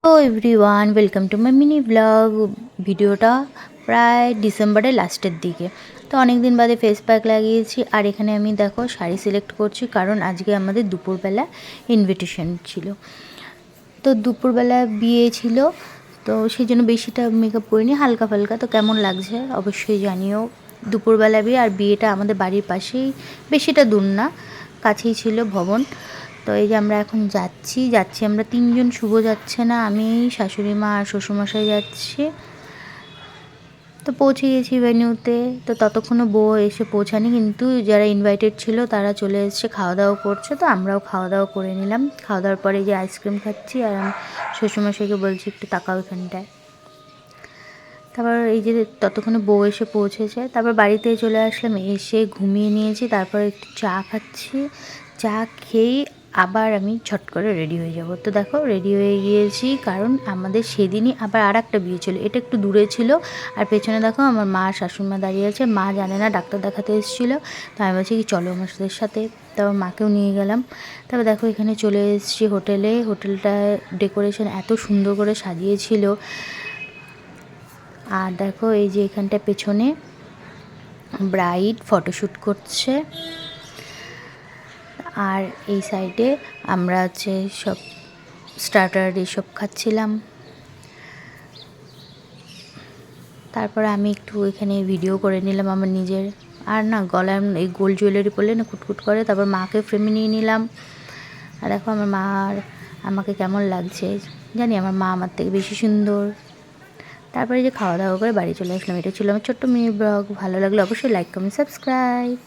Hello everyone, welcome to my mini blog. ভিডিওটা প্রায় ডিসেম্বরের লাস্টের দিকে। তো অনেক দিন বাদে ফেস প্যাক লাগিয়েছি, আর এখানে আমি দেখো শাড়ি সিলেক্ট করছি, কারণ আজকে আমাদের দুপুরবেলা ইনভিটেশন ছিল। তো দুপুরবেলা বিয়ে ছিল, তো সেই জন্য বেশিটা মেকআপ করিনি, হালকা ফালকা। তো কেমন লাগছে অবশ্যই জানিও। দুপুরবেলা বিয়ে, আর বিয়েটা আমাদের বাড়ির পাশেই, বেশিটা দূর না, কাছেই ছিল ভবন। তো এই যে আমরা এখন যাচ্ছি আমরা তিনজন, শুভ যাচ্ছে না, আমি, শাশুড়ি মা আর শ্বশুরমশাই যাচ্ছি। তো পৌঁছে গেছি ভেন্যুতে। তো ততক্ষণে বউ এসে পৌঁছানি, কিন্তু যারা ইনভাইটেড ছিল তারা চলে এসছে, খাওয়া দাওয়া করছে। তো আমরাও খাওয়া দাওয়া করে নিলাম। খাওয়া দাওয়ার পরে যে আইসক্রিম খাচ্ছি, আর আমি শ্বশুরমশাইকে বলছি একটু তাকাও এখানটায়। তারপর এই যে ততক্ষণে বউ এসে পৌঁছেছে, তারপর বাড়িতে চলে আসলাম, এসে ঘুমিয়ে নিয়েছি। তারপর একটু চা খাচ্ছি, চা খেয়েই আবার আমি ছট করে রেডি হয়ে যাব। তো দেখো রেডি হয়ে গিয়েছি, কারণ আমাদের সেদিনই আবার আর একটা বিয়ে ছিল, এটা একটু দূরে ছিল। আর পেছনে দেখো আমার মা শাশুড়িমা দাঁড়িয়ে আছে, মা জানে না, ডাক্তার দেখাতে এসেছিলো। তো আমি বলছি কি চলো আমার সাথে। তারপর মাকেও নিয়ে গেলাম। তারপর দেখো এখানে চলে এসেছি হোটেলে। হোটেলটা ডেকোরেশন এত সুন্দর করে সাজিয়েছিল। আর দেখো এই যে এখানটা পেছনে ব্রাইড ফটোশ্যুট করছে, আর এই সাইডে আমরা সব স্টার্টার এসব খাচ্ছিলাম। তারপরে আমি একটু এখানে ভিডিও করে নিলাম আমার নিজের। আর না, গলায় এই গোল্ড জুয়েলারি পরলে না কুটকুট করে। তারপর মাকে ফ্রেমে নিয়ে নিলাম। আর দেখো আমার মা আর আমাকে কেমন লাগছে, জানি আমার মা আমার থেকে বেশি সুন্দর। তারপরে যে খাওয়া দাওয়া করে বাড়ি চলে আসলাম। এটা ছিল আমার ছোট্ট মিনি ব্লগ। ভালো লাগলে অবশ্যই লাইক, কমেন্ট, সাবস্ক্রাইব।